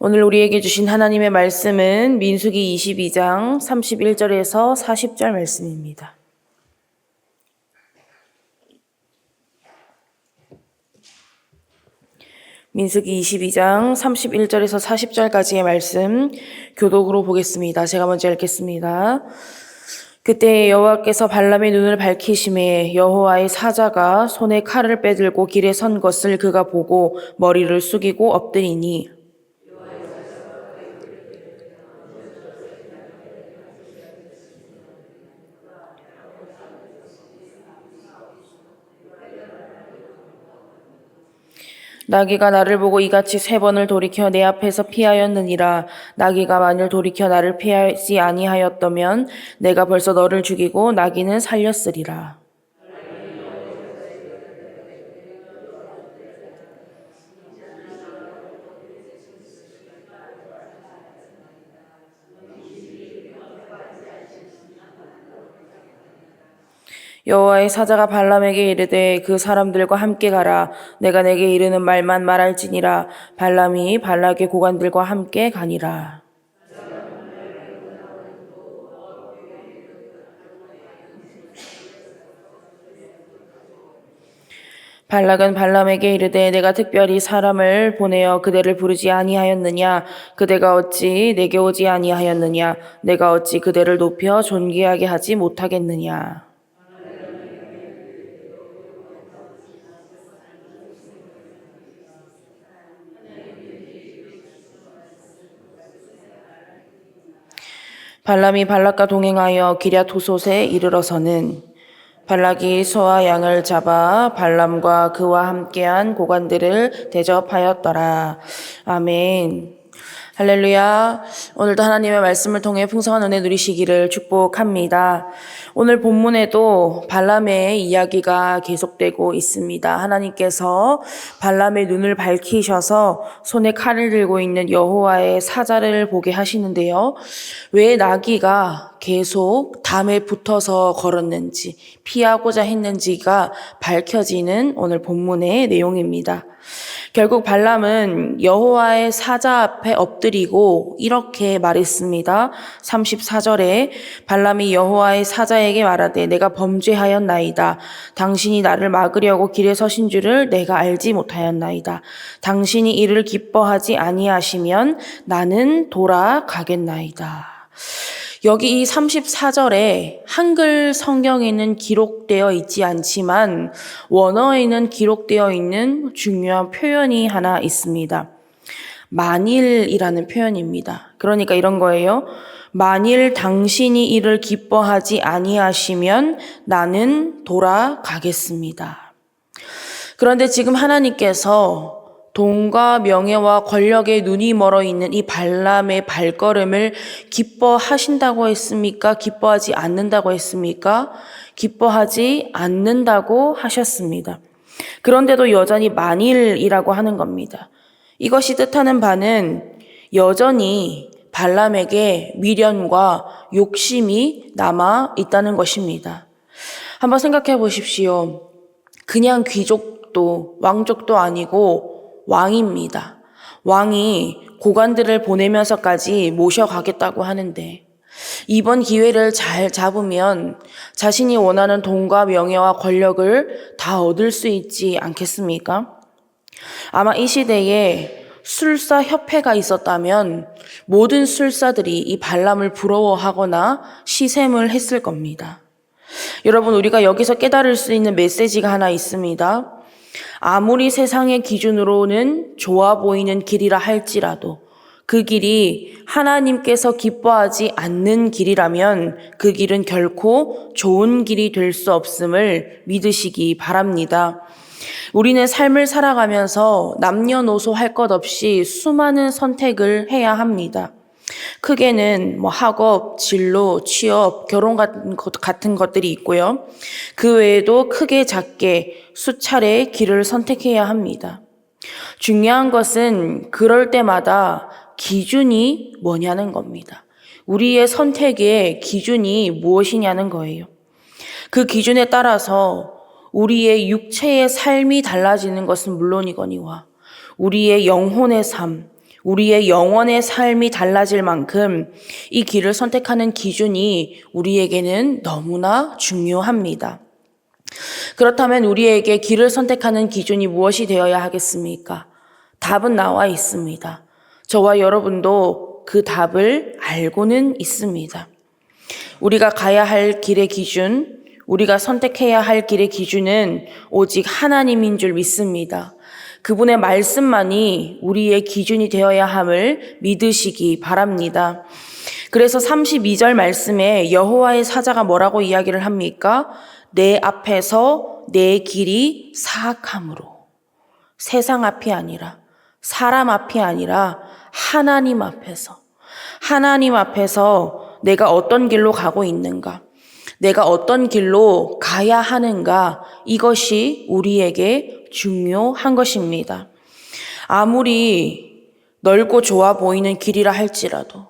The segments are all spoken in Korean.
오늘 우리에게 주신 하나님의 말씀은 민수기 22장 31절에서 40절 말씀입니다. 민수기 22장 31절에서 40절까지의 말씀 교독으로 보겠습니다. 제가 먼저 읽겠습니다. 그때 여호와께서 발람의 눈을 밝히심에 여호와의 사자가 손에 칼을 빼들고 길에 선 것을 그가 보고 머리를 숙이고 엎드리니 나귀가 나를 보고 이같이 3번을 돌이켜 내 앞에서 피하였느니라. 나귀가 만일 돌이켜 나를 피하지 아니하였다면 내가 벌써 너를 죽이고 나귀는 살렸으리라. 여호와의 사자가 발람에게 이르되 그 사람들과 함께 가라. 내가 내게 이르는 말만 말할지니라. 발람이 발락의 고관들과 함께 가니라. 발락은 발람에게 이르되 내가 특별히 사람을 보내어 그대를 부르지 아니하였느냐? 그대가 어찌 내게 오지 아니하였느냐? 내가 어찌 그대를 높여 존귀하게 하지 못하겠느냐? 발람이 발락과 동행하여 기럇 호솥에 이르러서는 발락이 소와 양을 잡아 발람과 그와 함께한 고관들을 대접하였더라. 아멘. 할렐루야. 오늘도 하나님의 말씀을 통해 풍성한 은혜 누리시기를 축복합니다. 오늘 본문에도 발람의 이야기가 계속되고 있습니다. 하나님께서 발람의 눈을 밝히셔서 손에 칼을 들고 있는 여호와의 사자를 보게 하시는데요. 왜 나귀가 계속 담에 붙어서 걸었는지, 피하고자 했는지가 밝혀지는 오늘 본문의 내용입니다. 결국 발람은 여호와의 사자 앞에 엎드리고 이렇게 말했습니다. 34절에 발람이 여호와의 사자에게 말하되 내가 범죄하였나이다. 당신이 나를 막으려고 길에 서신 줄을 내가 알지 못하였나이다. 당신이 이를 기뻐하지 아니하시면 나는 돌아가겠나이다. 여기 이 34절에 한글 성경에는 기록되어 있지 않지만 원어에는 기록되어 있는 중요한 표현이 하나 있습니다. 만일이라는 표현입니다. 그러니까 이런 거예요. 만일 당신이 이를 기뻐하지 아니하시면 나는 돌아가겠습니다. 그런데 지금 하나님께서 돈과 명예와 권력에 눈이 멀어 있는 이 발람의 발걸음을 기뻐하신다고 했습니까? 기뻐하지 않는다고 했습니까? 기뻐하지 않는다고 하셨습니다. 그런데도 여전히 만일이라고 하는 겁니다. 이것이 뜻하는 바는 여전히 발람에게 미련과 욕심이 남아 있다는 것입니다. 한번 생각해 보십시오. 그냥 귀족도 왕족도 아니고 왕입니다. 왕이 고관들을 보내면서까지 모셔가겠다고 하는데 이번 기회를 잘 잡으면 자신이 원하는 돈과 명예와 권력을 다 얻을 수 있지 않겠습니까? 아마 이 시대에 술사 협회가 있었다면 모든 술사들이 이 발람을 부러워하거나 시샘을 했을 겁니다. 여러분, 우리가 여기서 깨달을 수 있는 메시지가 하나 있습니다. 아무리 세상의 기준으로는 좋아 보이는 길이라 할지라도 그 길이 하나님께서 기뻐하지 않는 길이라면 그 길은 결코 좋은 길이 될 수 없음을 믿으시기 바랍니다. 우리는 삶을 살아가면서 남녀노소 할 것 없이 수많은 선택을 해야 합니다. 크게는 학업, 진로, 취업, 결혼 같은 것들이 있고요. 그 외에도 크게 작게 수차례 길을 선택해야 합니다. 중요한 것은 그럴 때마다 기준이 뭐냐는 겁니다. 우리의 선택의 기준이 무엇이냐는 거예요. 그 기준에 따라서 우리의 육체의 삶이 달라지는 것은 물론이거니와 우리의 영혼의 삶, 우리의 영원의 삶이 달라질 만큼 이 길을 선택하는 기준이 우리에게는 너무나 중요합니다. 그렇다면 우리에게 길을 선택하는 기준이 무엇이 되어야 하겠습니까? 답은 나와 있습니다. 저와 여러분도 그 답을 알고는 있습니다. 우리가 가야 할 길의 기준, 우리가 선택해야 할 길의 기준은 오직 하나님인 줄 믿습니다. 그분의 말씀만이 우리의 기준이 되어야 함을 믿으시기 바랍니다. 그래서 32절 말씀에 여호와의 사자가 뭐라고 이야기를 합니까? 내 앞에서 내 길이 사악함으로. 세상 앞이 아니라, 사람 앞이 아니라 하나님 앞에서 내가 어떤 길로 가고 있는가, 내가 어떤 길로 가야 하는가, 이것이 우리에게 중요한 것입니다. 아무리 넓고 좋아 보이는 길이라 할지라도,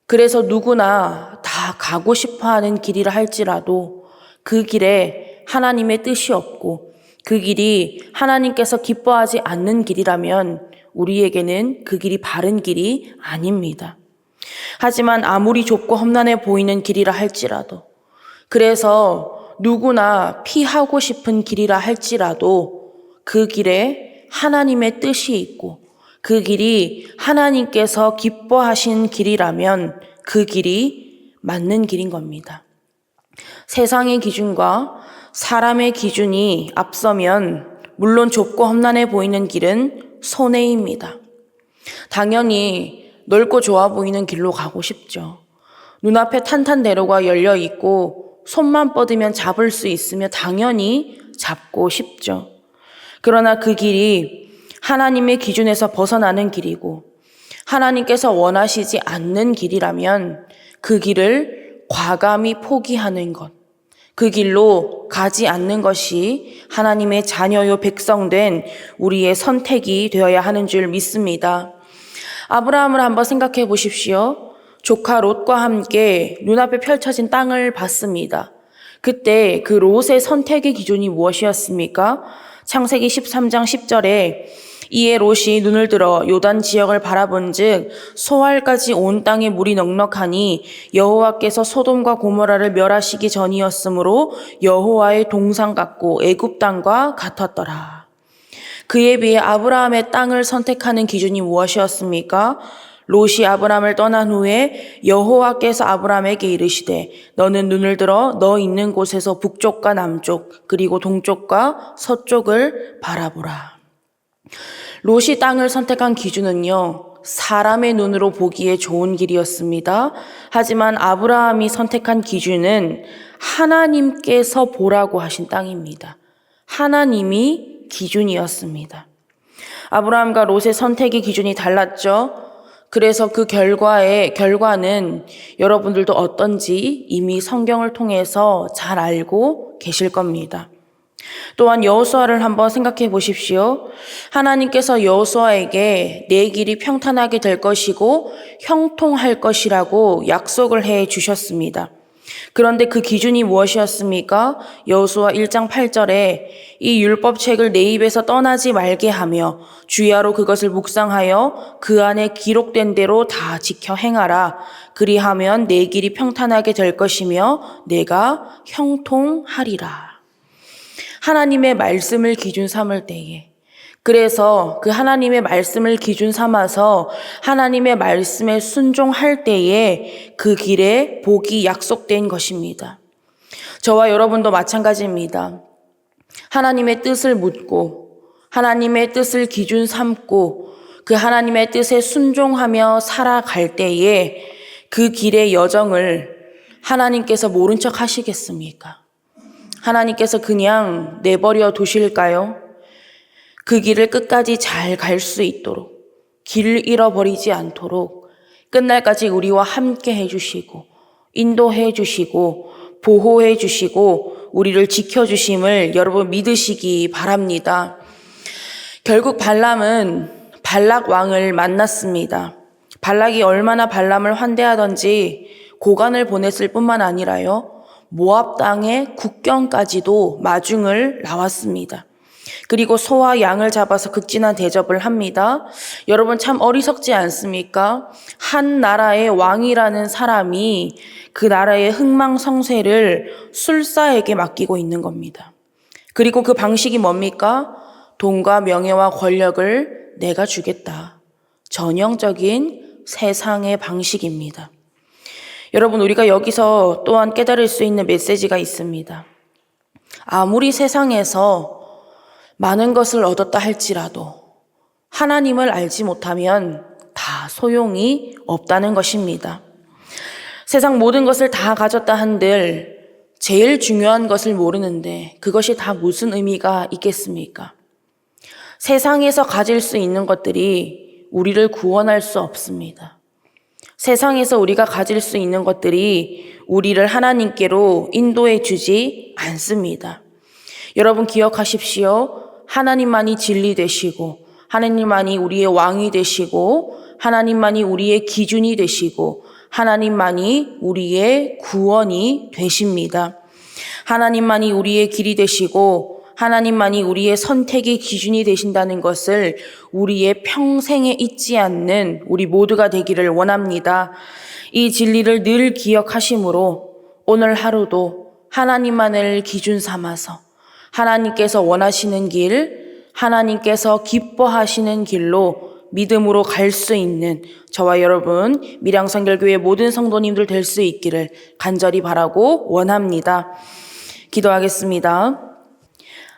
그래서 누구나 다 가고 싶어하는 길이라 할지라도 그 길에 하나님의 뜻이 없고 그 길이 하나님께서 기뻐하지 않는 길이라면 우리에게는 그 길이 바른 길이 아닙니다. 하지만 아무리 좁고 험난해 보이는 길이라 할지라도, 그래서 누구나 피하고 싶은 길이라 할지라도 그 길에 하나님의 뜻이 있고 그 길이 하나님께서 기뻐하신 길이라면 그 길이 맞는 길인 겁니다. 세상의 기준과 사람의 기준이 앞서면 물론 좁고 험난해 보이는 길은 손해입니다. 당연히 넓고 좋아 보이는 길로 가고 싶죠. 눈앞에 탄탄대로가 열려 있고 손만 뻗으면 잡을 수 있으며 당연히 잡고 싶죠. 그러나 그 길이 하나님의 기준에서 벗어나는 길이고 하나님께서 원하시지 않는 길이라면 그 길을 과감히 포기하는 것, 그 길로 가지 않는 것이 하나님의 자녀요 백성된 우리의 선택이 되어야 하는 줄 믿습니다. 아브라함을 한번 생각해 보십시오. 조카 롯과 함께 눈앞에 펼쳐진 땅을 봤습니다. 그때 그 롯의 선택의 기준이 무엇이었습니까? 창세기 13장 10절에 이에 롯이 눈을 들어 요단 지역을 바라본즉 소알까지 온 땅에 물이 넉넉하니 여호와께서 소돔과 고모라를 멸하시기 전이었으므로 여호와의 동상 같고 애굽 땅과 같았더라. 그에 비해 아브라함의 땅을 선택하는 기준이 무엇이었습니까? 롯이 아브라함을 떠난 후에 여호와께서 아브라함에게 이르시되 너는 눈을 들어 너 있는 곳에서 북쪽과 남쪽 그리고 동쪽과 서쪽을 바라보라. 롯이 땅을 선택한 기준은요, 사람의 눈으로 보기에 좋은 길이었습니다. 하지만 아브라함이 선택한 기준은 하나님께서 보라고 하신 땅입니다. 하나님이 기준이었습니다. 아브라함과 롯의 선택의 기준이 달랐죠. 그래서 그 결과는 여러분들도 어떤지 이미 성경을 통해서 잘 알고 계실 겁니다. 또한 여호수아를 한번 생각해 보십시오. 하나님께서 여호수아에게 내 길이 평탄하게 될 것이고 형통할 것이라고 약속을 해 주셨습니다. 그런데 그 기준이 무엇이었습니까? 여호수아 1장 8절에 이 율법책을 내 입에서 떠나지 말게 하며 주야로 그것을 묵상하여 그 안에 기록된 대로 다 지켜 행하라. 그리하면 내 길이 평탄하게 될 것이며 내가 형통하리라. 하나님의 말씀을 기준 삼을 때에, 그래서 그 하나님의 말씀을 기준 삼아서 하나님의 말씀에 순종할 때에 그 길에 복이 약속된 것입니다. 저와 여러분도 마찬가지입니다. 하나님의 뜻을 묻고 하나님의 뜻을 기준 삼고 그 하나님의 뜻에 순종하며 살아갈 때에 그 길의 여정을 하나님께서 모른 척 하시겠습니까? 하나님께서 그냥 내버려 두실까요? 그 길을 끝까지 잘 갈 수 있도록, 길을 잃어버리지 않도록 끝날까지 우리와 함께 해주시고 인도해 주시고 보호해 주시고 우리를 지켜주심을 여러분 믿으시기 바랍니다. 결국 발람은 발락 왕을 만났습니다. 발락이 얼마나 발람을 환대하던지 고관을 보냈을 뿐만 아니라요, 모압 땅의 국경까지도 마중을 나왔습니다. 그리고 소와 양을 잡아서 극진한 대접을 합니다. 여러분 참 어리석지 않습니까? 한 나라의 왕이라는 사람이 그 나라의 흥망성쇠를 술사에게 맡기고 있는 겁니다. 그리고 그 방식이 뭡니까? 돈과 명예와 권력을 내가 주겠다. 전형적인 세상의 방식입니다. 여러분, 우리가 여기서 또한 깨달을 수 있는 메시지가 있습니다. 아무리 세상에서 많은 것을 얻었다 할지라도 하나님을 알지 못하면 다 소용이 없다는 것입니다. 세상 모든 것을 다 가졌다 한들 제일 중요한 것을 모르는데 그것이 다 무슨 의미가 있겠습니까? 세상에서 가질 수 있는 것들이 우리를 구원할 수 없습니다. 세상에서 우리가 가질 수 있는 것들이 우리를 하나님께로 인도해 주지 않습니다. 여러분 기억하십시오. 하나님만이 진리 되시고 하나님만이 우리의 왕이 되시고 하나님만이 우리의 기준이 되시고 하나님만이 우리의 구원이 되십니다. 하나님만이 우리의 길이 되시고 하나님만이 우리의 선택의 기준이 되신다는 것을 우리의 평생에 잊지 않는 우리 모두가 되기를 원합니다. 이 진리를 늘 기억하심으로 오늘 하루도 하나님만을 기준 삼아서 하나님께서 원하시는 길, 하나님께서 기뻐하시는 길로 믿음으로 갈 수 있는 저와 여러분 밀양선결교회 모든 성도님들 될 수 있기를 간절히 바라고 원합니다. 기도하겠습니다.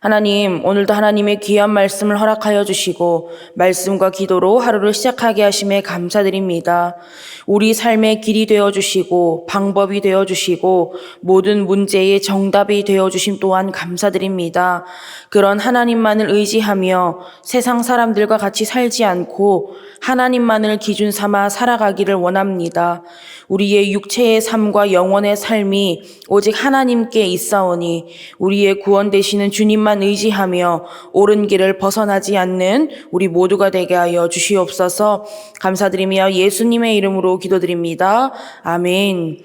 하나님, 오늘도 하나님의 귀한 말씀을 허락하여 주시고 말씀과 기도로 하루를 시작하게 하심에 감사드립니다. 우리 삶의 길이 되어주시고 방법이 되어주시고 모든 문제의 정답이 되어주심 또한 감사드립니다. 그런 하나님만을 의지하며 세상 사람들과 같이 살지 않고 하나님만을 기준 삼아 살아가기를 원합니다. 우리의 육체의 삶과 영혼의 삶이 오직 하나님께 있사오니 우리의 구원 되시는 주님만 의지하며 옳은 길을 벗어나지 않는 우리 모두가 되게 하여 주시옵소서. 감사드리며 예수님의 이름으로 기도드립니다. 아멘.